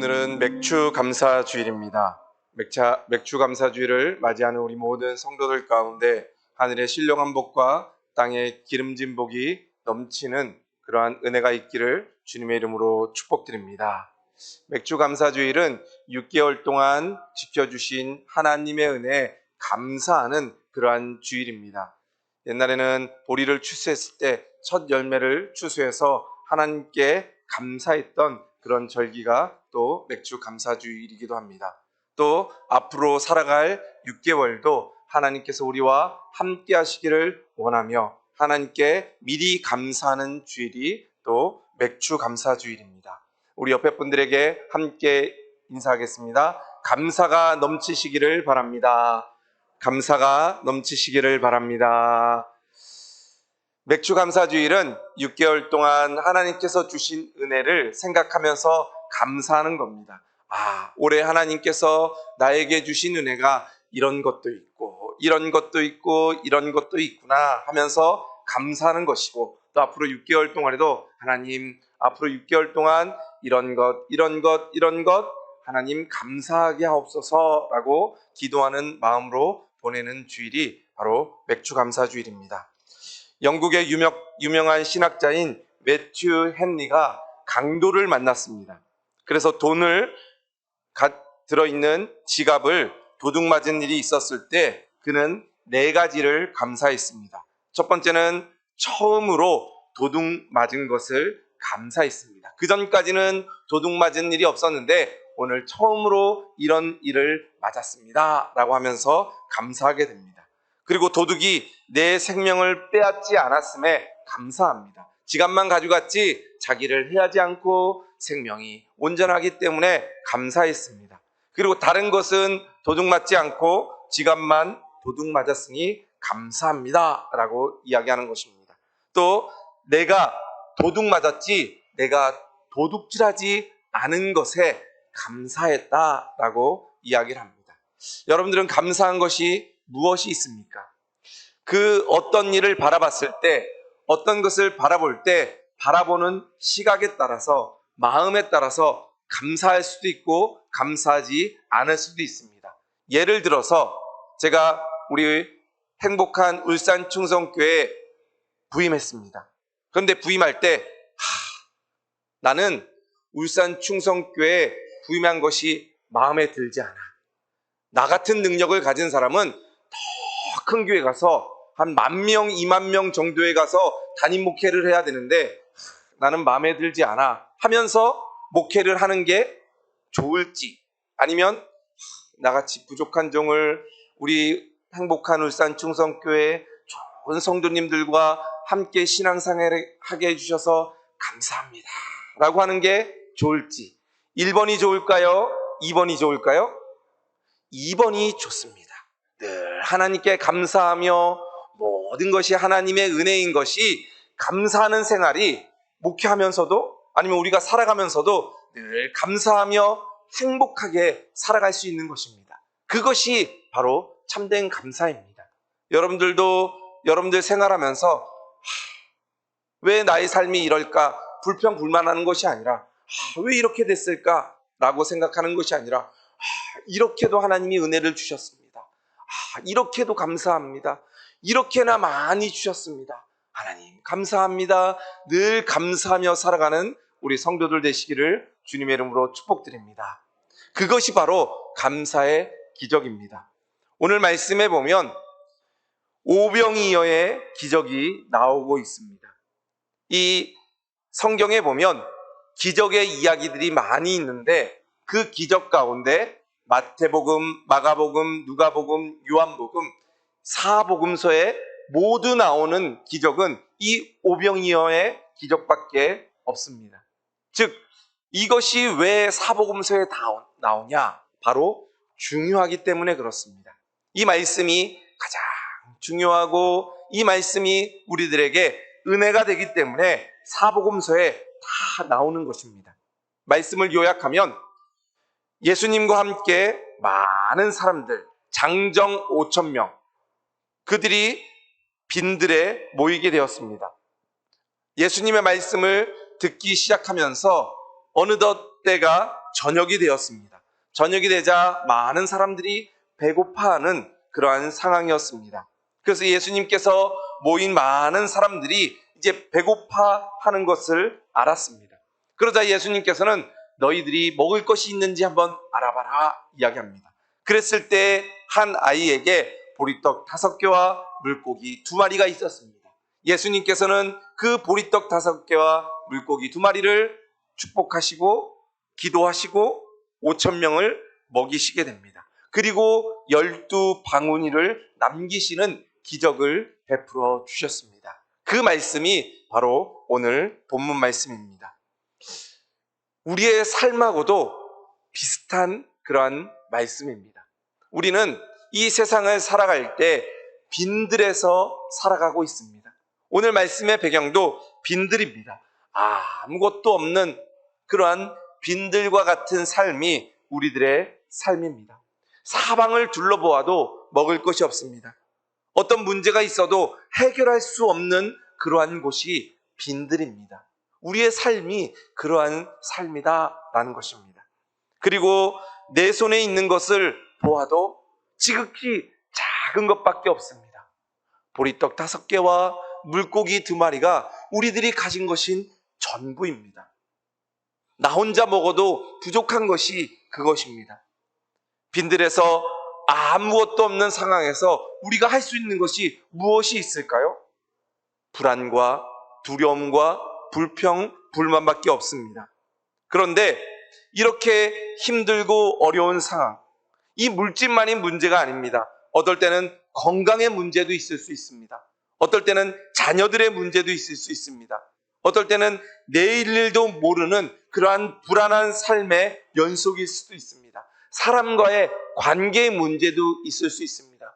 오늘은 맥주 감사 주일입니다. 맥주 감사 주일을 맞이하는 우리 모든 성도들 가운데 하늘의 신령한 복과 땅의 기름진 복이 넘치는 그러한 은혜가 있기를 주님의 이름으로 축복드립니다. 맥주 감사 주일은 6개월 동안 지켜주신 하나님의 은혜에 감사하는 그러한 주일입니다. 옛날에는 보리를 추수했을 때 첫 열매를 추수해서 하나님께 감사했던 그런 절기가 또 맥주 감사주일이기도 합니다. 또 앞으로 살아갈 6개월도 하나님께서 우리와 함께 하시기를 원하며 하나님께 미리 감사하는 주일이 또 맥주 감사주일입니다. 우리 옆에 분들에게 함께 인사하겠습니다. 감사가 넘치시기를 바랍니다. 감사가 넘치시기를 바랍니다. 맥주 감사주일은 6개월 동안 하나님께서 주신 은혜를 생각하면서 감사하는 겁니다. 올해 하나님께서 나에게 주신 은혜가 이런 것도 있고 이런 것도 있고 이런 것도 있구나 하면서 감사하는 것이고, 또 앞으로 6개월 동안에도 하나님 앞으로 6개월 동안 이런 것 하나님 감사하게 하옵소서라고 기도하는 마음으로 보내는 주일이 바로 맥주 감사주일입니다. 영국의 유명한 신학자인 매튜 헨리가 강도를 만났습니다. 그래서 돈을 들어있는 지갑을 도둑 맞은 일이 있었을 때 그는 4가지를 감사했습니다. 첫 번째는 처음으로 도둑 맞은 것을 감사했습니다. 그 전까지는 도둑 맞은 일이 없었는데 오늘 처음으로 이런 일을 맞았습니다 라고 하면서 감사하게 됩니다. 그리고 도둑이 내 생명을 빼앗지 않았음에 감사합니다. 지갑만 가져갔지 자기를 해하지 않고 생명이 온전하기 때문에 감사했습니다. 그리고 다른 것은 도둑 맞지 않고 지갑만 도둑 맞았으니 감사합니다 라고 이야기하는 것입니다. 또 내가 도둑 맞았지 내가 도둑질하지 않은 것에 감사했다라고 이야기를 합니다. 여러분들은 감사한 것이 무엇이 있습니까? 그 어떤 일을 바라봤을 때, 어떤 것을 바라볼 때 바라보는 시각에 따라서, 마음에 따라서 감사할 수도 있고 감사하지 않을 수도 있습니다. 예를 들어서 제가 우리 행복한 울산 충성교회에 부임했습니다. 그런데 부임할 때 나는 울산 충성교회에 부임한 것이 마음에 들지 않아. 나 같은 능력을 가진 사람은 더 큰 교회 가서 한 10,000명, 20,000명 정도에 가서 담임 목회를 해야 되는데 나는 마음에 들지 않아 하면서 목회를 하는 게 좋을지, 아니면 나같이 부족한 종을 우리 행복한 울산 충성교회 좋은 성도님들과 함께 신앙생활을 하게 해주셔서 감사합니다 라고 하는 게 좋을지, 1번이 좋을까요? 2번이 좋을까요? 2번이 좋습니다. 늘 하나님께 감사하며 모든 것이 하나님의 은혜인 것이, 감사하는 생활이 목회하면서도 아니면 우리가 살아가면서도 늘 감사하며 행복하게 살아갈 수 있는 것입니다. 그것이 바로 참된 감사입니다. 여러분들도 여러분들 생활하면서 왜 나의 삶이 이럴까 불평불만하는 것이 아니라 왜 이렇게 됐을까 라고 생각하는 것이 아니라 이렇게도 하나님이 은혜를 주셨습니다. 이렇게도 감사합니다. 이렇게나 많이 주셨습니다. 하나님 감사합니다. 늘 감사하며 살아가는 우리 성도들 되시기를 주님의 이름으로 축복드립니다. 그것이 바로 감사의 기적입니다. 오늘 말씀에 보면 오병이어의 기적이 나오고 있습니다. 이 성경에 보면 기적의 이야기들이 많이 있는데 그 기적 가운데 마태복음, 마가복음, 누가복음, 요한복음 4복음서에 모두 나오는 기적은 이 오병이어의 기적밖에 없습니다. 즉 이것이 왜 4복음서에 나오냐? 바로 중요하기 때문에 그렇습니다. 이 말씀이 가장 중요하고 이 말씀이 우리들에게 은혜가 되기 때문에 4복음서에 다 나오는 것입니다. 말씀을 요약하면 예수님과 함께 많은 사람들, 장정 5,000명, 그들이 빈들에 모이게 되었습니다. 예수님의 말씀을 듣기 시작하면서 어느덧 때가 저녁이 되었습니다. 저녁이 되자 많은 사람들이 배고파하는 그러한 상황이었습니다. 그래서 예수님께서 모인 많은 사람들이 이제 배고파하는 것을 알았습니다. 그러자 예수님께서는 너희들이 먹을 것이 있는지 한번 알아봐라 이야기합니다. 그랬을 때 한 아이에게 보리떡 5개와 물고기 2마리가 있었습니다. 예수님께서는 그 보리떡 5개와 물고기 2마리를 축복하시고 기도하시고 5,000명을 먹이시게 됩니다. 그리고 12바구니를 남기시는 기적을 베풀어 주셨습니다. 그 말씀이 바로 오늘 본문 말씀입니다. 우리의 삶하고도 비슷한 그러한 말씀입니다. 우리는 이 세상을 살아갈 때 빈들에서 살아가고 있습니다. 오늘 말씀의 배경도 빈들입니다. 아무것도 없는 그러한 빈들과 같은 삶이 우리들의 삶입니다. 사방을 둘러보아도 먹을 것이 없습니다. 어떤 문제가 있어도 해결할 수 없는 그러한 곳이 빈들입니다. 우리의 삶이 그러한 삶이다라는 것입니다. 그리고 내 손에 있는 것을 보아도 지극히 작은 것밖에 없습니다. 보리떡 5개와 물고기 2마리가 우리들이 가진 것인 전부입니다. 나 혼자 먹어도 부족한 것이 그것입니다. 빈들에서 아무것도 없는 상황에서 우리가 할 수 있는 것이 무엇이 있을까요? 불안과 두려움과 불평, 불만밖에 없습니다. 그런데 이렇게 힘들고 어려운 상황, 이 물질만이 문제가 아닙니다. 어떨 때는 건강의 문제도 있을 수 있습니다. 어떨 때는 자녀들의 문제도 있을 수 있습니다. 어떨 때는 내일 일도 모르는 그러한 불안한 삶의 연속일 수도 있습니다. 사람과의 관계의 문제도 있을 수 있습니다.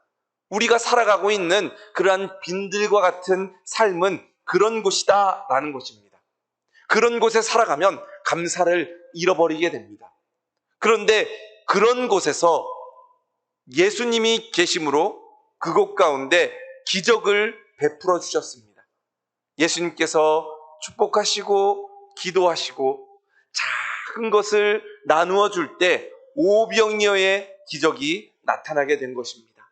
우리가 살아가고 있는 그러한 빈들과 같은 삶은 그런 곳이다라는 것입니다. 그런 곳에 살아가면 감사를 잃어버리게 됩니다. 그런데 그런 곳에서 예수님이 계심으로 그곳 가운데 기적을 베풀어 주셨습니다. 예수님께서 축복하시고 기도하시고 작은 것을 나누어 줄 때 오병이어의 기적이 나타나게 된 것입니다.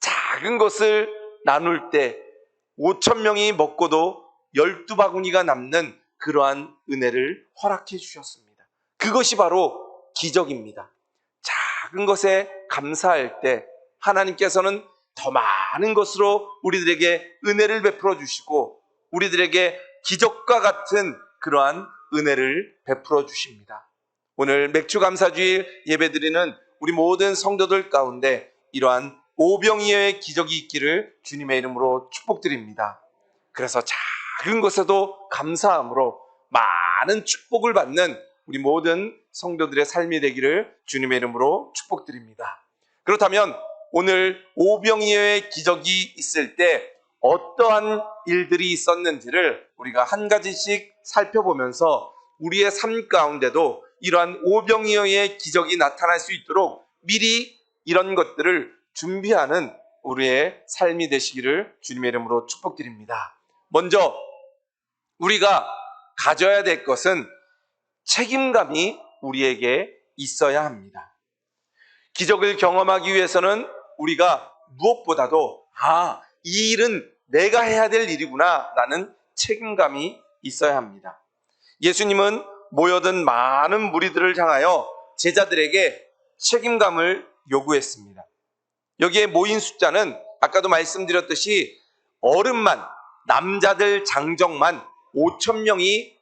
작은 것을 나눌 때 5,000명이 먹고도 12바구니가 남는 그러한 은혜를 허락해 주셨습니다. 그것이 바로 기적입니다. 작은 것에 감사할 때 하나님께서는 더 많은 것으로 우리들에게 은혜를 베풀어 주시고 우리들에게 기적과 같은 그러한 은혜를 베풀어 주십니다. 오늘 맥주감사주일 예배드리는 우리 모든 성도들 가운데 이러한 오병이어의 기적이 있기를 주님의 이름으로 축복드립니다. 그래서 작은 것에도 감사함으로 많은 축복을 받는 우리 모든 성도들의 삶이 되기를 주님의 이름으로 축복드립니다. 그렇다면 오늘 오병이어의 기적이 있을 때 어떠한 일들이 있었는지를 우리가 한 가지씩 살펴보면서 우리의 삶 가운데도 이러한 오병이어의 기적이 나타날 수 있도록 미리 이런 것들을 준비하는 우리의 삶이 되시기를 주님의 이름으로 축복드립니다. 먼저 우리가 가져야 될 것은 책임감이 우리에게 있어야 합니다. 기적을 경험하기 위해서는 우리가 무엇보다도 이 일은 내가 해야 될 일이구나 라는 책임감이 있어야 합니다. 예수님은 모여든 많은 무리들을 향하여 제자들에게 책임감을 요구했습니다. 여기에 모인 숫자는 아까도 말씀드렸듯이 어른만, 남자들 장정만 5,000명이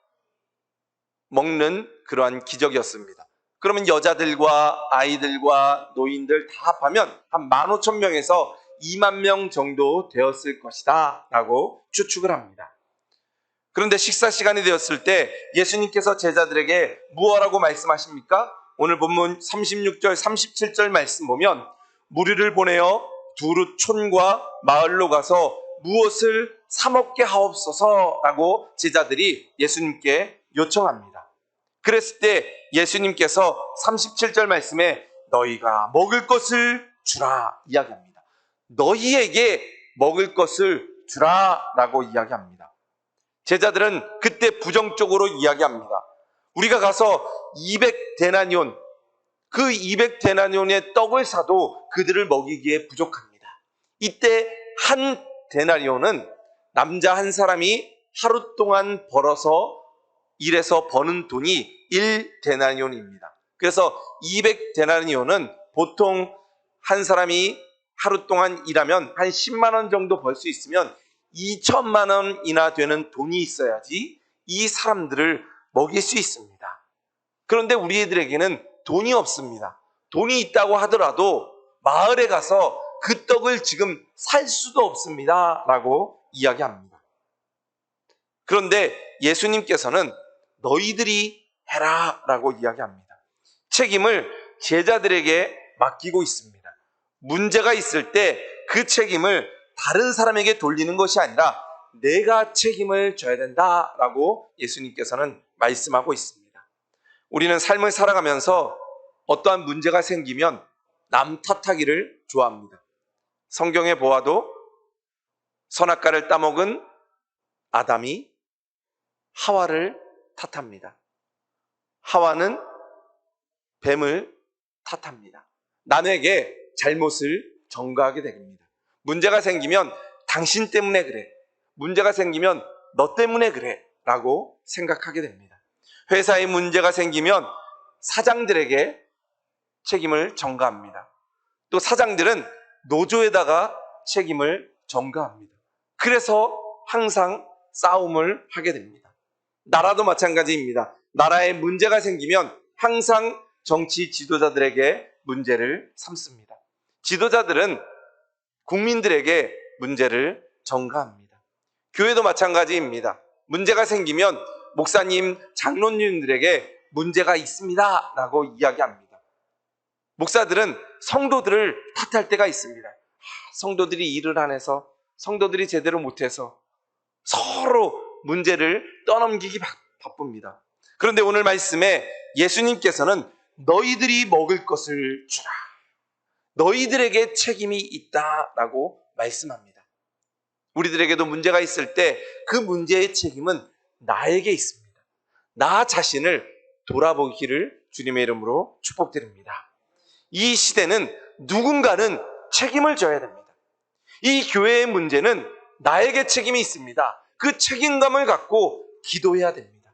먹는 그러한 기적이었습니다. 그러면 여자들과 아이들과 노인들 다 합하면 한 15,000명에서 20,000명 정도 되었을 것이다 라고 추측을 합니다. 그런데 식사 시간이 되었을 때 예수님께서 제자들에게 무엇라고 말씀하십니까? 오늘 본문 36절 37절 말씀 보면 무리를 보내어 두루 촌과 마을로 가서 무엇을 사 먹게 하옵소서 라고 제자들이 예수님께 요청합니다. 그랬을 때 예수님께서 37절 말씀에 너희가 먹을 것을 주라 이야기합니다. 너희에게 먹을 것을 주라 라고 이야기합니다. 제자들은 그때 부정적으로 이야기합니다. 우리가 가서 200데나니온, 그 200데나니온의 떡을 사도 그들을 먹이기에 부족합니다. 이때 한 데나리온은 남자 한 사람이 하루 동안 벌어서 일해서 버는 돈이 1데나리온입니다. 그래서 200데나리온은 보통 한 사람이 하루 동안 일하면 한 10만 원 정도 벌 수 있으면 2천만 원이나 되는 돈이 있어야지 이 사람들을 먹일 수 있습니다. 그런데 우리들에게는 돈이 없습니다. 돈이 있다고 하더라도 마을에 가서 그 떡을 지금 살 수도 없습니다 라고 이야기합니다. 그런데 예수님께서는 너희들이 해라 라고 이야기합니다. 책임을 제자들에게 맡기고 있습니다. 문제가 있을 때 그 책임을 다른 사람에게 돌리는 것이 아니라 내가 책임을 져야 된다라고 예수님께서는 말씀하고 있습니다. 우리는 삶을 살아가면서 어떠한 문제가 생기면 남 탓하기를 좋아합니다. 성경에 보아도 선악과를 따먹은 아담이 하와를 탓합니다. 하와는 뱀을 탓합니다. 남에게 잘못을 전가하게 됩니다. 문제가 생기면 당신 때문에 그래. 문제가 생기면 너 때문에 그래. 라고 생각하게 됩니다. 회사에 문제가 생기면 사장들에게 책임을 전가합니다. 또 사장들은 노조에다가 책임을 전가합니다. 그래서 항상 싸움을 하게 됩니다. 나라도 마찬가지입니다. 나라에 문제가 생기면 항상 정치 지도자들에게 문제를 삼습니다. 지도자들은 국민들에게 문제를 전가합니다. 교회도 마찬가지입니다. 문제가 생기면 목사님, 장로님들에게 문제가 있습니다 라고 이야기합니다. 목사들은 성도들을 탓할 때가 있습니다. 성도들이 일을 안 해서, 성도들이 제대로 못해서 서로 문제를 떠넘기기 바쁩니다. 그런데 오늘 말씀에 예수님께서는 너희들이 먹을 것을 주라. 너희들에게 책임이 있다라고 말씀합니다. 우리들에게도 문제가 있을 때 그 문제의 책임은 나에게 있습니다. 나 자신을 돌아보기를 주님의 이름으로 축복드립니다. 이 시대는 누군가는 책임을 져야 됩니다. 이 교회의 문제는 나에게 책임이 있습니다. 그 책임감을 갖고 기도해야 됩니다.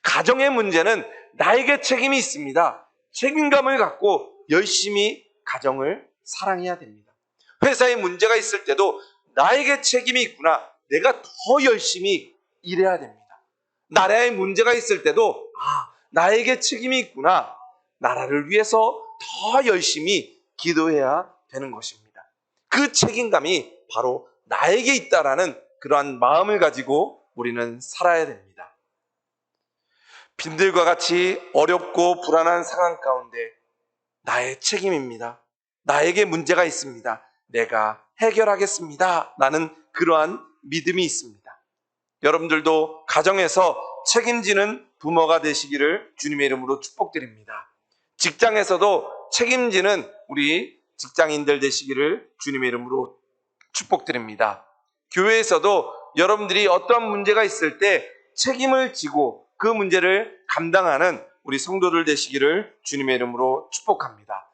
가정의 문제는 나에게 책임이 있습니다. 책임감을 갖고 열심히 가정을 사랑해야 됩니다. 회사에 문제가 있을 때도 나에게 책임이 있구나. 내가 더 열심히 일해야 됩니다. 나라에 문제가 있을 때도 나에게 책임이 있구나. 나라를 위해서 더 열심히 기도해야 되는 것입니다. 그 책임감이 바로 나에게 있다라는 그러한 마음을 가지고 우리는 살아야 됩니다. 빈들과 같이 어렵고 불안한 상황 가운데 나의 책임입니다. 나에게 문제가 있습니다. 내가 해결하겠습니다. 라는 그러한 믿음이 있습니다. 여러분들도 가정에서 책임지는 부모가 되시기를 주님의 이름으로 축복드립니다. 직장에서도 책임지는 우리 직장인들 되시기를 주님의 이름으로 축복드립니다. 교회에서도 여러분들이 어떠한 문제가 있을 때 책임을 지고 그 문제를 감당하는 우리 성도들 되시기를 주님의 이름으로 축복합니다.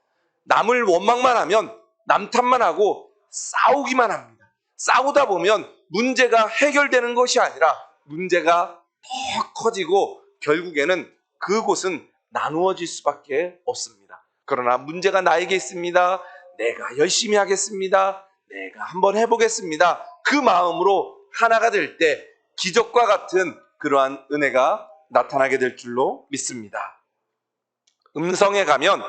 남을 원망만 하면 남 탓만 하고 싸우기만 합니다. 싸우다 보면 문제가 해결되는 것이 아니라 문제가 더 커지고 결국에는 그곳은 나누어질 수밖에 없습니다. 그러나 문제가 나에게 있습니다. 내가 열심히 하겠습니다. 내가 한번 해보겠습니다. 그 마음으로 하나가 될 때 기적과 같은 그러한 은혜가 나타나게 될 줄로 믿습니다. 음성에 가면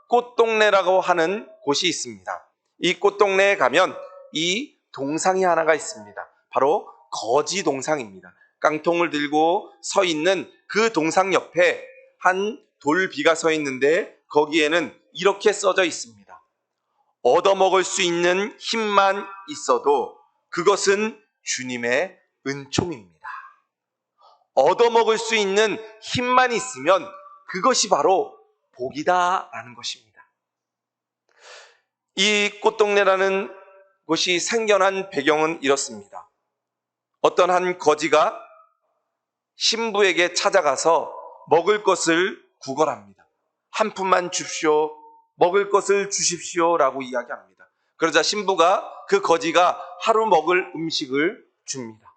꽃동네라고 하는 곳이 있습니다. 이 꽃동네에 가면 이 동상이 하나가 있습니다. 바로 거지동상입니다. 깡통을 들고 서 있는 그 동상 옆에 한 돌비가 서 있는데 거기에는 이렇게 써져 있습니다. 얻어먹을 수 있는 힘만 있어도 그것은 주님의 은총입니다. 얻어먹을 수 있는 힘만 있으면 그것이 바로 복이다라는 것입니다. 이 꽃동네라는 곳이 생겨난 배경은 이렇습니다. 어떤 한 거지가 신부에게 찾아가서 먹을 것을 구걸합니다. 한 푼만 줍시오. 먹을 것을 주십시오라고 이야기합니다. 그러자 신부가 그 거지가 하루 먹을 음식을 줍니다.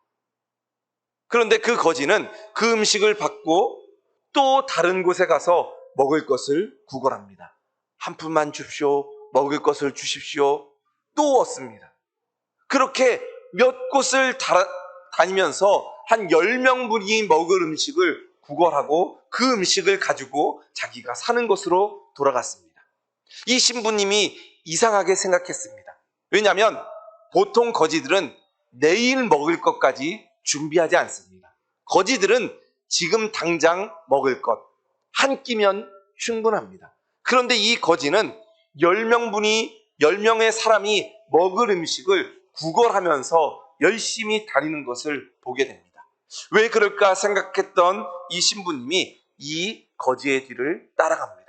그런데 그 거지는 그 음식을 받고 또 다른 곳에 가서 먹을 것을 구걸합니다. 한 푼만 줍시오. 먹을 것을 주십시오. 또 얻습니다. 그렇게 몇 곳을 다니면서 한 10명분이 먹을 음식을 구걸하고 그 음식을 가지고 자기가 사는 곳으로 돌아갔습니다. 이 신부님이 이상하게 생각했습니다. 왜냐하면 보통 거지들은 내일 먹을 것까지 준비하지 않습니다. 거지들은 지금 당장 먹을 것 한 끼면 충분합니다. 그런데 이 거지는 10명의 사람이 먹을 음식을 구걸하면서 열심히 다니는 것을 보게 됩니다. 왜 그럴까 생각했던 이 신부님이 이 거지의 뒤를 따라갑니다.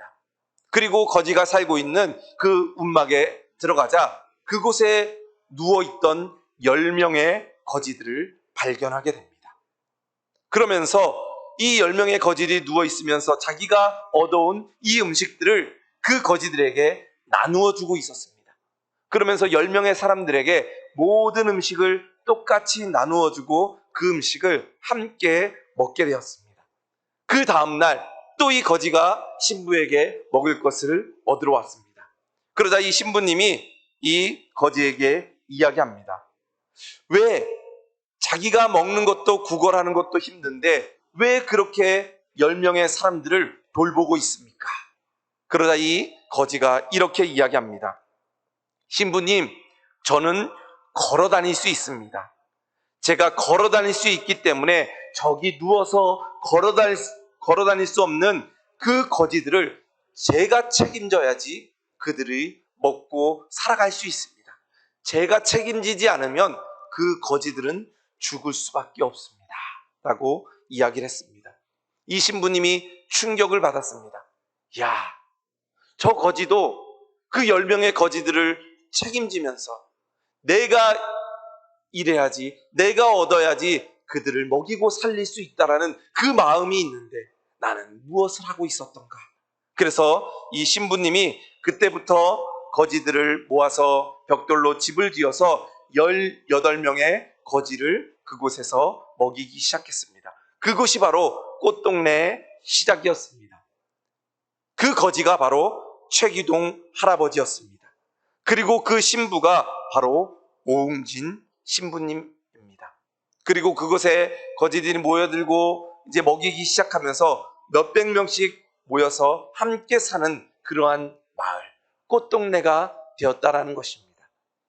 그리고 거지가 살고 있는 그 움막에 들어가자 그곳에 누워있던 10명의 거지들을 발견하게 됩니다. 그러면서 이 10명의 거지들이 누워있으면서 자기가 얻어온 이 음식들을 그 거지들에게 나누어 주고 있었습니다. 그러면서 10명의 사람들에게 모든 음식을 똑같이 나누어 주고 그 음식을 함께 먹게 되었습니다. 그 다음날 또 이 거지가 신부에게 먹을 것을 얻으러 왔습니다. 그러자 이 신부님이 이 거지에게 이야기합니다. 왜 자기가 먹는 것도 구걸하는 것도 힘든데 왜 그렇게 10명의 사람들을 돌보고 있습니까? 그러자 이 거지가 이렇게 이야기합니다. 신부님, 저는 걸어 다닐 수 있습니다. 제가 걸어 다닐 수 있기 때문에 저기 누워서 걸어 다닐 수 없는 그 거지들을 제가 책임져야지 그들이 먹고 살아갈 수 있습니다. 제가 책임지지 않으면 그 거지들은 죽을 수밖에 없습니다. 라고 이야기를 했습니다. 이 신부님이 충격을 받았습니다. 야, 저 거지도 그 10명의 거지들을 책임지면서 내가 일해야지, 내가 얻어야지 그들을 먹이고 살릴 수 있다라는 그 마음이 있는데 나는 무엇을 하고 있었던가? 그래서 이 신부님이 그때부터 거지들을 모아서 벽돌로 집을 지어서 18명의 거지를 그곳에서 먹이기 시작했습니다. 그곳이 바로 꽃동네의 시작이었습니다. 그 거지가 바로 최기동 할아버지였습니다. 그리고 그 신부가 바로 오웅진 신부님입니다. 그리고 그곳에 거지들이 모여들고 이제 먹이기 시작하면서 몇백 명씩 모여서 함께 사는 그러한 마을, 꽃동네가 되었다라는 것입니다.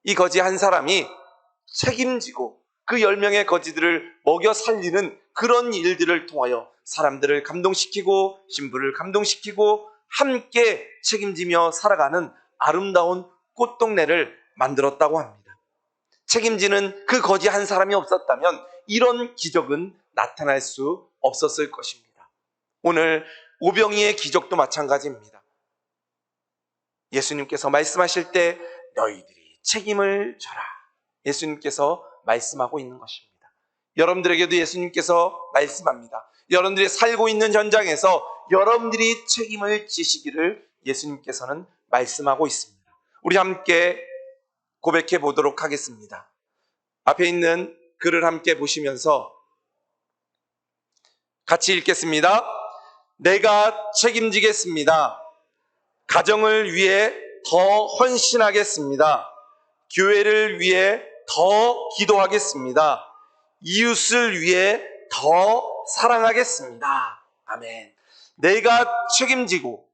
이 거지 한 사람이 책임지고 그 10명의 거지들을 먹여 살리는 그런 일들을 통하여 사람들을 감동시키고 신부를 감동시키고 함께 책임지며 살아가는 아름다운 꽃동네를 만들었다고 합니다. 책임지는 그 거지 한 사람이 없었다면 이런 기적은 나타날 수 없었을 것입니다. 오늘 오병이의 기적도 마찬가지입니다. 예수님께서 말씀하실 때 너희들이 책임을 져라. 예수님께서 말씀하고 있는 것입니다. 여러분들에게도 예수님께서 말씀합니다. 여러분들이 살고 있는 현장에서 여러분들이 책임을 지시기를 예수님께서는 말씀하고 있습니다. 우리 함께 고백해 보도록 하겠습니다. 앞에 있는 글을 함께 보시면서 같이 읽겠습니다. 내가 책임지겠습니다. 가정을 위해 더 헌신하겠습니다. 교회를 위해 더 기도하겠습니다. 이웃을 위해 더 사랑하겠습니다. 아멘. 내가 책임지고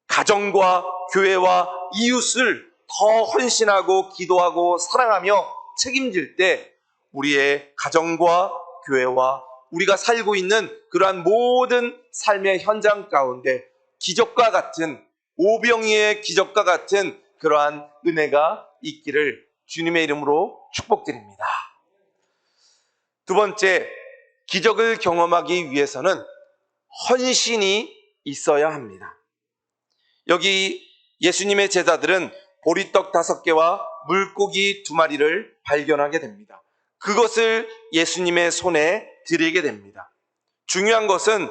가정과 교회와 이웃을 더 헌신하고 기도하고 사랑하며 책임질 때 우리의 가정과 교회와 우리가 살고 있는 그러한 모든 삶의 현장 가운데 기적과 같은 오병이의 기적과 같은 그러한 은혜가 있기를 주님의 이름으로 축복드립니다. 두 번째, 기적을 경험하기 위해서는 헌신이 있어야 합니다. 여기 예수님의 제자들은 보리떡 5개와 물고기 2마리를 발견하게 됩니다. 그것을 예수님의 손에 드리게 됩니다. 중요한 것은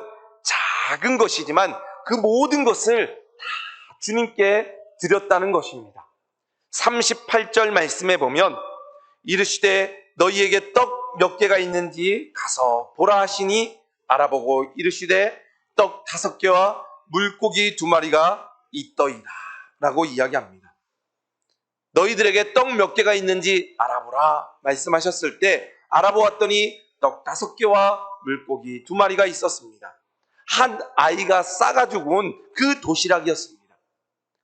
작은 것이지만 그 모든 것을 다 주님께 드렸다는 것입니다. 38절 말씀에 보면 이르시되 너희에게 떡 몇 개가 있는지 가서 보라 하시니 알아보고 이르시되 떡 5개와 물고기 2마리가 있더이다 라고 이야기합니다. 너희들에게 떡 몇 개가 있는지 알아보라 말씀하셨을 때 알아보았더니 떡 5개와 물고기 2마리가 있었습니다. 한 아이가 싸가지고 온 그 도시락이었습니다.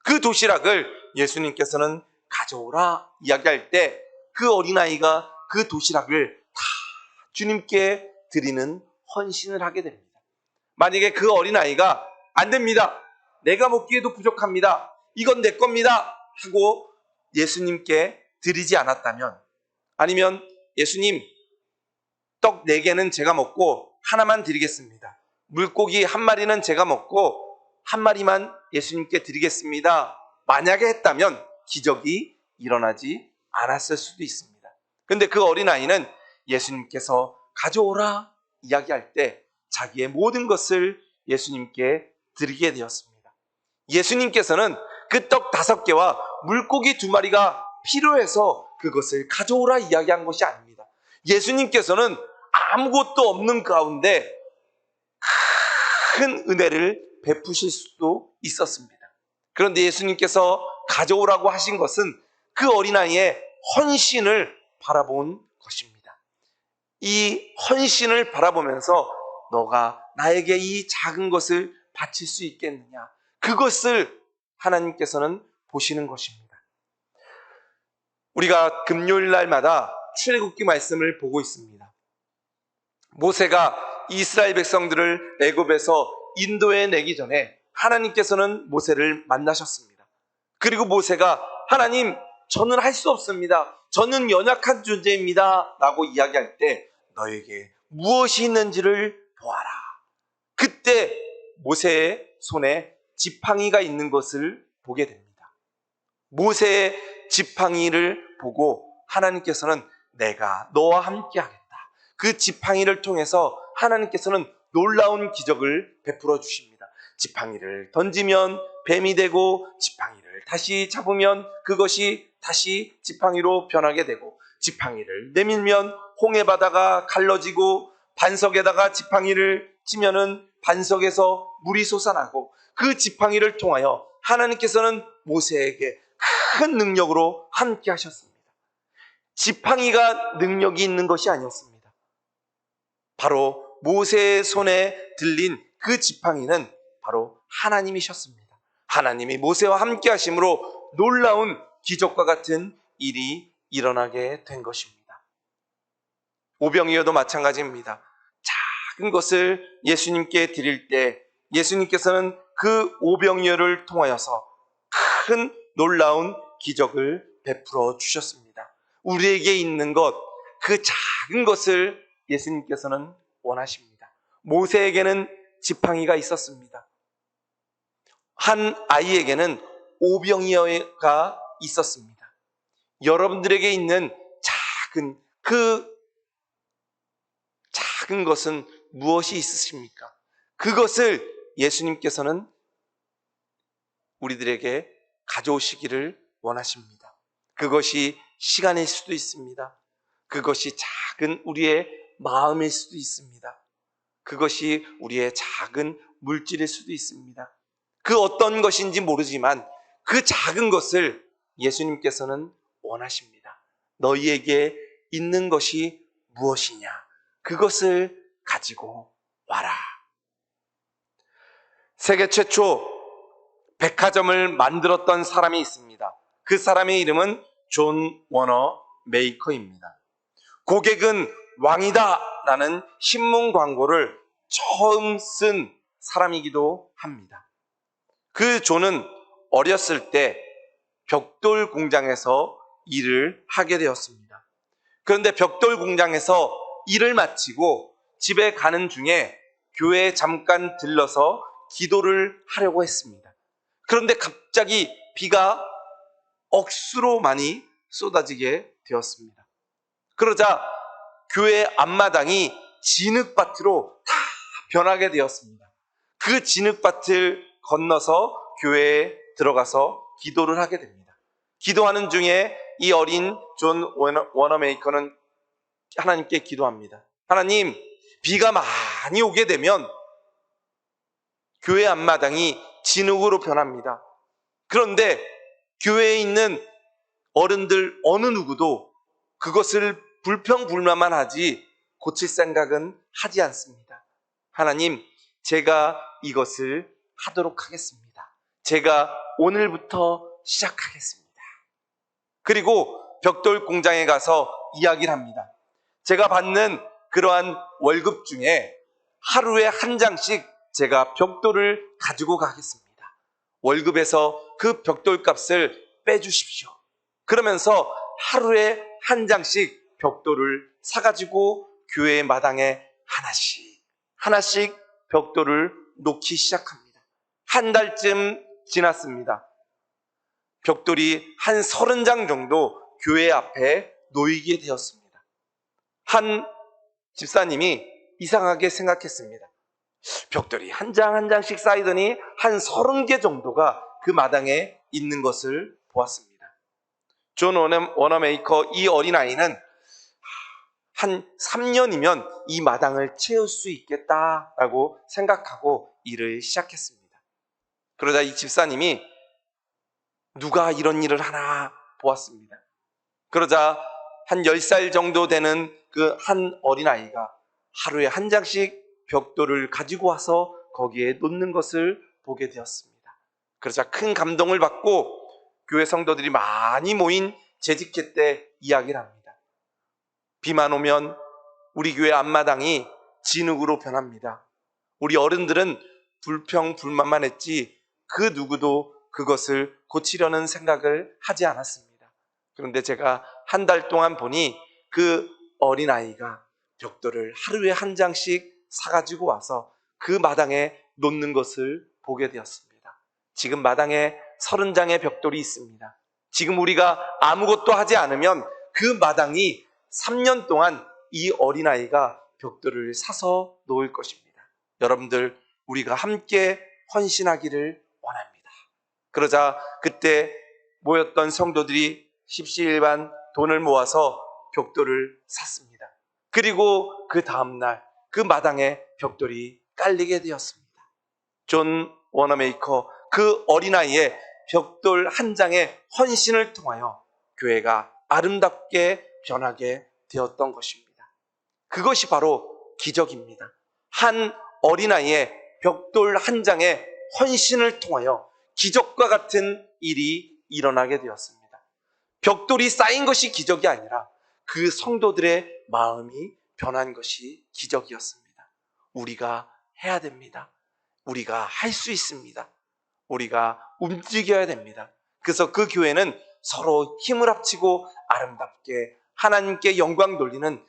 그 도시락을 예수님께서는 가져오라 이야기할 때 그 어린아이가 그 도시락을 다 주님께 드리는 헌신을 하게 됩니다. 만약에 그 어린아이가 안 됩니다, 내가 먹기에도 부족합니다, 이건 내 겁니다 하고 예수님께 드리지 않았다면, 아니면 예수님 떡 4개는 제가 먹고 하나만 드리겠습니다, 물고기 1마리는 제가 먹고 1마리만 예수님께 드리겠습니다, 만약에 했다면 기적이 일어나지 않았을 수도 있습니다. 그런데 그 어린아이는 예수님께서 가져오라 이야기할 때 자기의 모든 것을 예수님께 드리게 되었습니다. 예수님께서는 그 떡 5개와 물고기 2마리가 필요해서 그것을 가져오라 이야기한 것이 아닙니다. 예수님께서는 아무것도 없는 가운데 큰 은혜를 베푸실 수도 있었습니다. 그런데 예수님께서 가져오라고 하신 것은 그 어린아이의 헌신을 바라본 것입니다. 이 헌신을 바라보면서 너가 나에게 이 작은 것을 바칠 수 있겠느냐, 그것을 하나님께서는 보시는 것입니다. 우리가 금요일 날마다 출애굽기 말씀을 보고 있습니다. 모세가 이스라엘 백성들을 애굽에서 인도해 내기 전에 하나님께서는 모세를 만나셨습니다. 그리고 모세가 하나님, 저는 할 수 없습니다, 저는 연약한 존재입니다 라고 이야기할 때 너에게 무엇이 있는지를 보아라. 그때 모세의 손에 지팡이가 있는 것을 보게 됩니다. 모세의 지팡이를 보고 하나님께서는 내가 너와 함께 하겠다, 그 지팡이를 통해서 하나님께서는 놀라운 기적을 베풀어 주십니다. 지팡이를 던지면 뱀이 되고, 지팡이를 다시 잡으면 그것이 다시 지팡이로 변하게 되고, 지팡이를 내밀면 홍해바다가 갈라지고, 반석에다가 지팡이를 치면은 반석에서 물이 솟아나고, 그 지팡이를 통하여 하나님께서는 모세에게 큰 능력으로 함께 하셨습니다. 지팡이가 능력이 있는 것이 아니었습니다. 바로 모세의 손에 들린 그 지팡이는 바로 하나님이셨습니다. 하나님이 모세와 함께 하심으로 놀라운 기적과 같은 일이 일어나게 된 것입니다. 오병이어도 마찬가지입니다. 작은 것을 예수님께 드릴 때 예수님께서는 그 오병이어를 통하여서 큰 놀라운 기적을 베풀어 주셨습니다. 우리에게 있는 것, 그 작은 것을 예수님께서는 원하십니다. 모세에게는 지팡이가 있었습니다. 한 아이에게는 오병이어가 있었습니다. 여러분들에게 있는 작은 것은 무엇이 있으십니까? 그것을 예수님께서는 우리들에게 가져오시기를 원하십니다. 그것이 시간일 수도 있습니다. 그것이 작은 우리의 마음일 수도 있습니다. 그것이 우리의 작은 물질일 수도 있습니다. 그 어떤 것인지 모르지만 그 작은 것을 예수님께서는 원하십니다. 너희에게 있는 것이 무엇이냐? 그것을 가지고 와라. 세계 최초 백화점을 만들었던 사람이 있습니다. 그 사람의 이름은 존 워너 메이커입니다. 고객은 왕이다 라는 신문 광고를 처음 쓴 사람이기도 합니다. 그 존은 어렸을 때 벽돌 공장에서 일을 하게 되었습니다. 그런데 벽돌 공장에서 일을 마치고 집에 가는 중에 교회에 잠깐 들러서 기도를 하려고 했습니다. 그런데 갑자기 비가 억수로 많이 쏟아지게 되었습니다. 그러자 교회 앞마당이 진흙밭으로 다 변하게 되었습니다. 그 진흙밭을 건너서 교회에 들어가서 기도를 하게 됩니다. 기도하는 중에 이 어린 존 워너메이커는 하나님께 기도합니다. 하나님, 비가 많이 오게 되면 교회 앞마당이 진흙으로 변합니다. 그런데 교회에 있는 어른들 어느 누구도 그것을 불평불만만 하지 고칠 생각은 하지 않습니다. 하나님, 제가 이것을 하도록 하겠습니다. 제가 오늘부터 시작하겠습니다. 그리고 벽돌 공장에 가서 이야기를 합니다. 제가 받는 그러한 월급 중에 하루에 한 장씩 제가 벽돌을 가지고 가겠습니다. 월급에서 그 벽돌 값을 빼주십시오. 그러면서 하루에 한 장씩 벽돌을 사가지고 교회 마당에 하나씩 벽돌을 놓기 시작합니다. 한 달쯤 지났습니다. 벽돌이 한 30장 정도 교회 앞에 놓이게 되었습니다. 한 집사님이 이상하게 생각했습니다. 벽돌이 한 장 한 장씩 쌓이더니 한 30개 정도가 그 마당에 있는 것을 보았습니다. 존 워너메이커 이 어린아이는 한 3년이면 이 마당을 채울 수 있겠다라고 생각하고 일을 시작했습니다. 그러자 이 집사님이 누가 이런 일을 하나 보았습니다. 그러자 한 10살 정도 되는 그 한 어린아이가 하루에 한 장씩 벽돌을 가지고 와서 거기에 놓는 것을 보게 되었습니다. 그러자 큰 감동을 받고 교회 성도들이 많이 모인 재직회 때 이야기를 합니다. 비만 오면 우리 교회 앞마당이 진흙으로 변합니다. 우리 어른들은 불평불만만 했지 그 누구도 그것을 고치려는 생각을 하지 않았습니다. 그런데 제가 한 달 동안 보니 그 어린아이가 벽돌을 하루에 한 장씩 사가지고 와서 그 마당에 놓는 것을 보게 되었습니다. 지금 마당에 30장의 벽돌이 있습니다. 지금 우리가 아무것도 하지 않으면 그 마당이 3년 동안 이 어린아이가 벽돌을 사서 놓을 것입니다. 여러분들, 우리가 함께 헌신하기를 원합니다. 그러자 그때 모였던 성도들이 십시일반 돈을 모아서 벽돌을 샀습니다. 그리고 그 다음날 그 마당에 벽돌이 깔리게 되었습니다. 존 워너메이커 그 어린아이의 벽돌 한 장의 헌신을 통하여 교회가 아름답게 변하게 되었던 것입니다. 그것이 바로 기적입니다. 한 어린아이의 벽돌 한 장의 헌신을 통하여 기적과 같은 일이 일어나게 되었습니다. 벽돌이 쌓인 것이 기적이 아니라 그 성도들의 마음이 변한 것이 기적이었습니다. 우리가 해야 됩니다. 우리가 할 수 있습니다. 우리가 움직여야 됩니다. 그래서 그 교회는 서로 힘을 합치고 아름답게 하나님께 영광 돌리는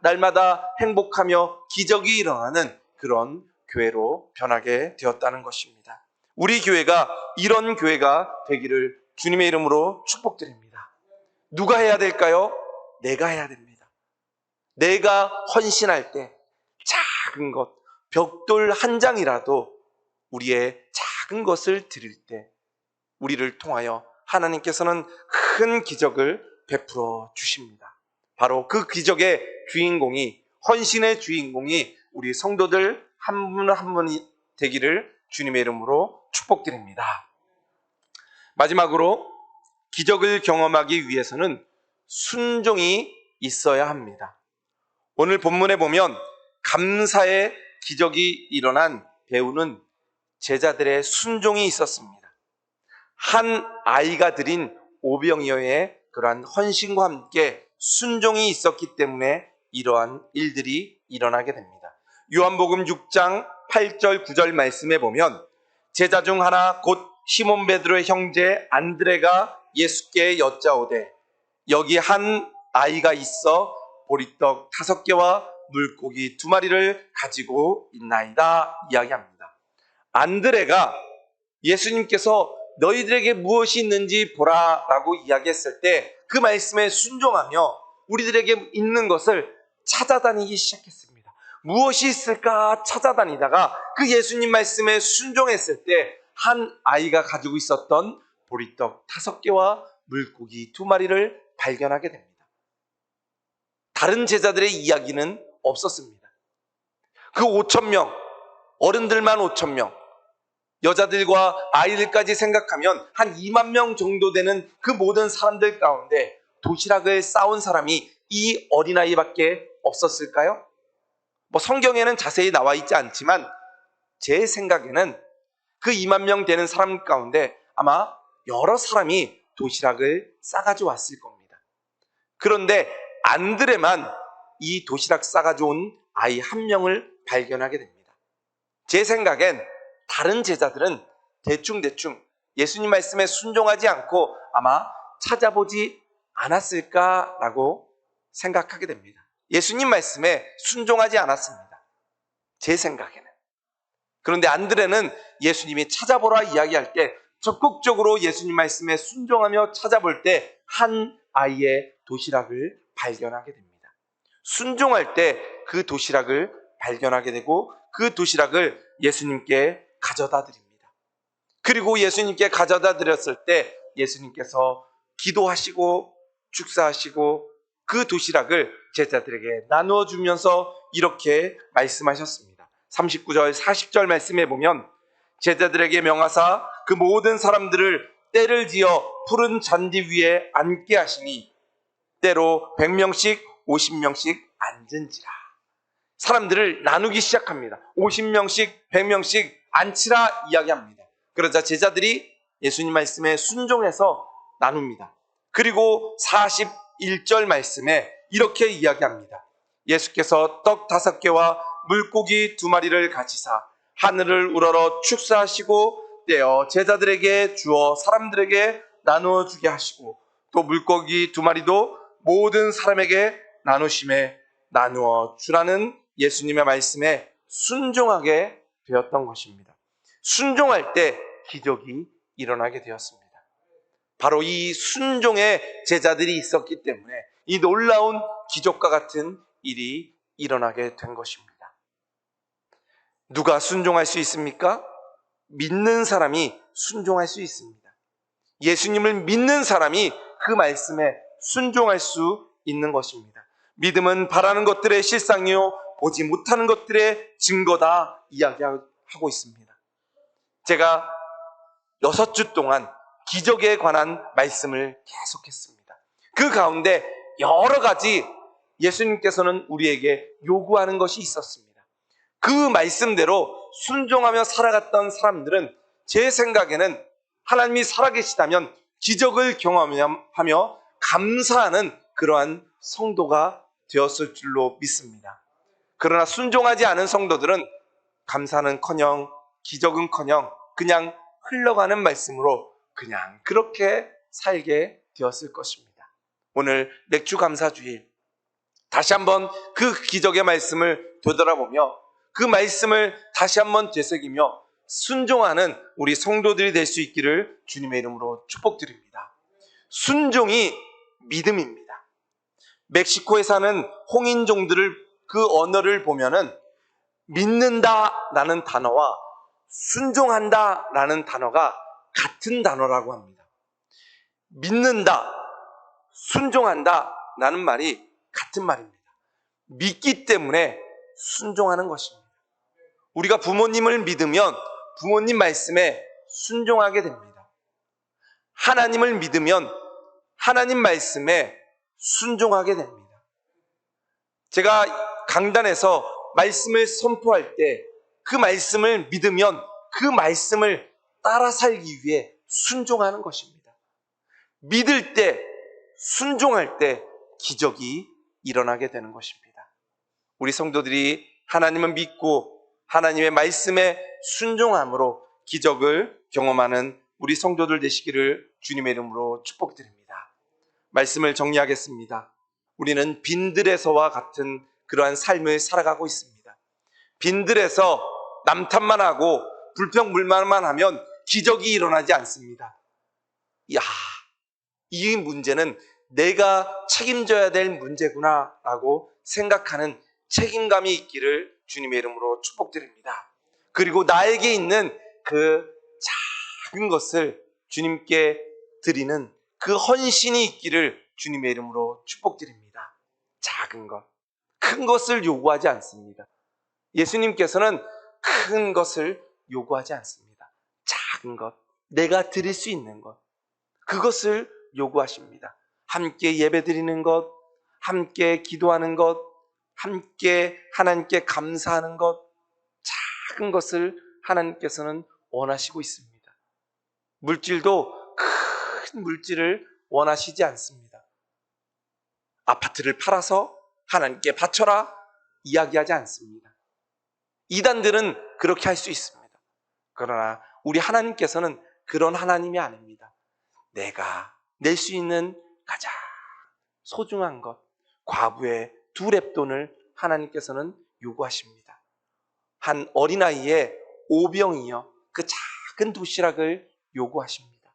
날마다 행복하며 기적이 일어나는 그런 교회로 변하게 되었다는 것입니다. 우리 교회가 이런 교회가 되기를 주님의 이름으로 축복드립니다. 누가 해야 될까요? 내가 해야 됩니다. 내가 헌신할 때 작은 것, 벽돌 한 장이라도 우리의 작은 것을 드릴 때 우리를 통하여 하나님께서는 큰 기적을 베풀어 주십니다. 바로 그 기적의 주인공이, 헌신의 주인공이 우리 성도들 한 분 한 분이 되기를 주님의 이름으로 축복드립니다. 마지막으로 기적을 경험하기 위해서는 순종이 있어야 합니다. 오늘 본문에 보면 감사의 기적이 일어난 배우는 제자들의 순종이 있었습니다. 한 아이가 드린 오병이어의 그러한 헌신과 함께 순종이 있었기 때문에 이러한 일들이 일어나게 됩니다. 요한복음 6장 8절 9절 말씀에 보면 제자 중 하나 곧 시몬 베드로의 형제 안드레가 예수께 여짜오되 여기 한 아이가 있어 보리떡 5개와 물고기 2마리를 가지고 있나이다 이야기합니다. 안드레가 예수님께서 너희들에게 무엇이 있는지 보라 라고 이야기했을 때 그 말씀에 순종하며 우리들에게 있는 것을 찾아다니기 시작했습니다. 무엇이 있을까 찾아다니다가 그 예수님 말씀에 순종했을 때 한 아이가 가지고 있었던 보리떡 5개와 물고기 2마리를 발견하게 됩니다. 다른 제자들의 이야기는 없었습니다. 그 5,000명, 어른들만 5,000명, 여자들과 아이들까지 생각하면 한 2만 명 정도 되는 그 모든 사람들 가운데 도시락을 싸온 사람이 이 어린아이밖에 없었을까요? 성경에는 자세히 나와 있지 않지만 제 생각에는 그 2만 명 되는 사람 가운데 아마 여러 사람이 도시락을 싸가지고 왔을 겁니다. 그런데 안드레만 이 도시락 싸가지고 온 아이 1명을 발견하게 됩니다. 제 생각엔 다른 제자들은 대충 예수님 말씀에 순종하지 않고 아마 찾아보지 않았을까라고 생각하게 됩니다. 예수님 말씀에 순종하지 않았습니다. 제 생각에는. 그런데 안드레는 예수님이 찾아보라 이야기할 때 적극적으로 예수님 말씀에 순종하며 찾아볼 때 한 아이의 도시락을 발견하게 됩니다. 순종할 때 그 도시락을 발견하게 되고 그 도시락을 예수님께 가져다 드립니다. 그리고 예수님께 가져다 드렸을 때 예수님께서 기도하시고 축사하시고 그 도시락을 제자들에게 나누어 주면서 이렇게 말씀하셨습니다. 39절 40절 말씀에 보면 제자들에게 명하사 그 모든 사람들을 때를 지어 푸른 잔디 위에 앉게 하시니 때로 100명씩 50명씩 앉은지라. 사람들을 나누기 시작합니다. 50명씩 100명씩 앉히라 이야기합니다. 그러자 제자들이 예수님 말씀에 순종해서 나눕니다. 그리고 41절 말씀에 이렇게 이야기합니다. 예수께서 떡 5개와 물고기 2마리를 가지사 하늘을 우러러 축사하시고 떼어 제자들에게 주어 사람들에게 나누어 주게 하시고 또 물고기 2마리도 모든 사람에게 나누심에 나누어 주라는 예수님의 말씀에 순종하게 되었던 것입니다. 순종할 때 기적이 일어나게 되었습니다. 바로 이 순종의 제자들이 있었기 때문에 이 놀라운 기적과 같은 일이 일어나게 된 것입니다. 누가 순종할 수 있습니까? 믿는 사람이 순종할 수 있습니다. 예수님을 믿는 사람이 그 말씀에 순종할 수 있는 것입니다. 믿음은 바라는 것들의 실상이요 보지 못하는 것들의 증거다 이야기하고 있습니다. 제가 6주 동안 기적에 관한 말씀을 계속했습니다. 그 가운데 여러 가지 예수님께서는 우리에게 요구하는 것이 있었습니다. 그 말씀대로 순종하며 살아갔던 사람들은 제 생각에는 하나님이 살아계시다면 기적을 경험하며 감사하는 그러한 성도가 되었을 줄로 믿습니다. 그러나 순종하지 않은 성도들은 감사는커녕 기적은커녕 그냥 흘러가는 말씀으로 그냥 그렇게 살게 되었을 것입니다. 오늘 맥주 감사주일 다시 한번 그 기적의 말씀을 되돌아보며 그 말씀을 다시 한번 되새기며 순종하는 우리 성도들이 될 수 있기를 주님의 이름으로 축복드립니다. 순종이 믿음입니다. 멕시코에 사는 홍인종들을 그 언어를 보면은 믿는다라는 단어와 순종한다라는 단어가 같은 단어라고 합니다. 믿는다, 순종한다라는 말이 같은 말입니다. 믿기 때문에 순종하는 것입니다. 우리가 부모님을 믿으면 부모님 말씀에 순종하게 됩니다. 하나님을 믿으면 하나님 말씀에 순종하게 됩니다. 제가 강단에서 말씀을 선포할 때 그 말씀을 믿으면 그 말씀을 따라 살기 위해 순종하는 것입니다. 믿을 때, 순종할 때 기적이 일어나게 되는 것입니다. 우리 성도들이 하나님을 믿고 하나님의 말씀에 순종함으로 기적을 경험하는 우리 성도들 되시기를 주님의 이름으로 축복드립니다. 말씀을 정리하겠습니다. 우리는 빈들에서와 같은 그러한 삶을 살아가고 있습니다. 빈들에서 남탓만 하고 불평불만만 하면 기적이 일어나지 않습니다. 이 문제는 내가 책임져야 될 문제구나 라고 생각하는 책임감이 있기를 주님의 이름으로 축복드립니다. 그리고 나에게 있는 그 작은 것을 주님께 드리는 그 헌신이 있기를 주님의 이름으로 축복드립니다. 작은 것, 큰 것을 요구하지 않습니다. 예수님께서는 큰 것을 요구하지 않습니다. 작은 것, 내가 드릴 수 있는 것, 그것을 요구하십니다. 함께 예배드리는 것, 함께 기도하는 것, 함께 하나님께 감사하는 것, 작은 것을 하나님께서는 원하시고 있습니다. 물질도 큰 물질을 원하시지 않습니다. 아파트를 팔아서 하나님께 바쳐라 이야기하지 않습니다. 이단들은 그렇게 할 수 있습니다. 그러나 우리 하나님께서는 그런 하나님이 아닙니다. 내가 낼 수 있는 가장 소중한 것, 과부의 2렙돈을 하나님께서는 요구하십니다. 한 어린아이의 오병이어 그 작은 도시락을 요구하십니다.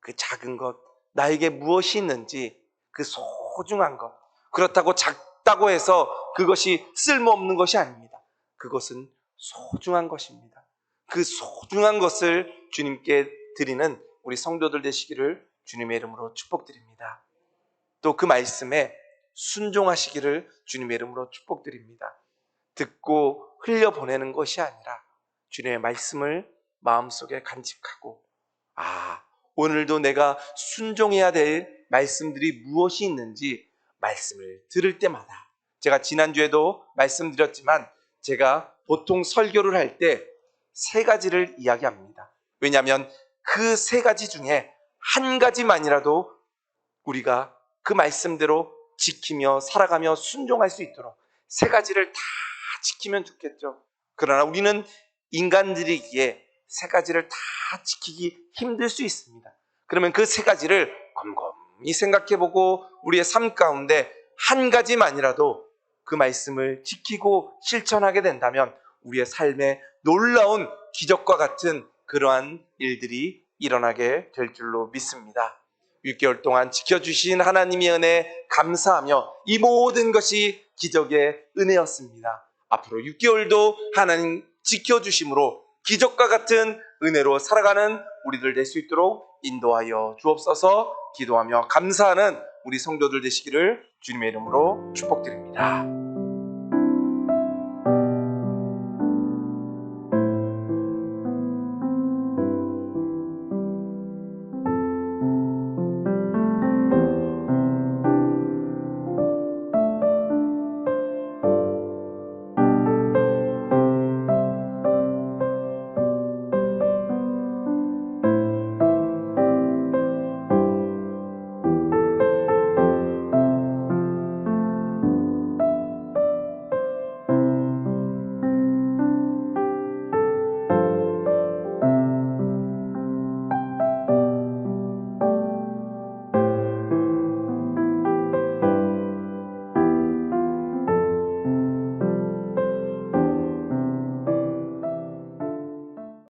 그 작은 것, 나에게 무엇이 있는지 그 소중한 것, 그렇다고 작다고 해서 그것이 쓸모없는 것이 아닙니다. 그것은 소중한 것입니다. 그 소중한 것을 주님께 드리는 우리 성도들 되시기를 주님의 이름으로 축복드립니다. 또 그 말씀에 순종하시기를 주님의 이름으로 축복드립니다. 듣고 흘려보내는 것이 아니라 주님의 말씀을 마음속에 간직하고, 오늘도 내가 순종해야 될 말씀들이 무엇이 있는지 말씀을 들을 때마다, 제가 지난주에도 말씀드렸지만 제가 보통 설교를 할 때 3가지를 이야기합니다. 왜냐하면 그 3가지 중에 한 가지만이라도 우리가 그 말씀대로 지키며 살아가며 순종할 수 있도록 3가지를 다 지키면 좋겠죠. 그러나 우리는 인간들이기에 3가지를 다 지키기 힘들 수 있습니다. 그러면 그 3가지를 곰곰이 생각해보고 우리의 삶 가운데 한 가지만이라도 그 말씀을 지키고 실천하게 된다면 우리의 삶에 놀라운 기적과 같은 그러한 일들이 일어나게 될 줄로 믿습니다. 6개월 동안 지켜주신 하나님의 은혜 감사하며 이 모든 것이 기적의 은혜였습니다. 앞으로 6개월도 하나님 지켜주심으로 기적과 같은 은혜로 살아가는 우리들 될 수 있도록 인도하여 주옵소서. 기도하며 감사하는 우리 성도들 되시기를 주님의 이름으로 축복드립니다.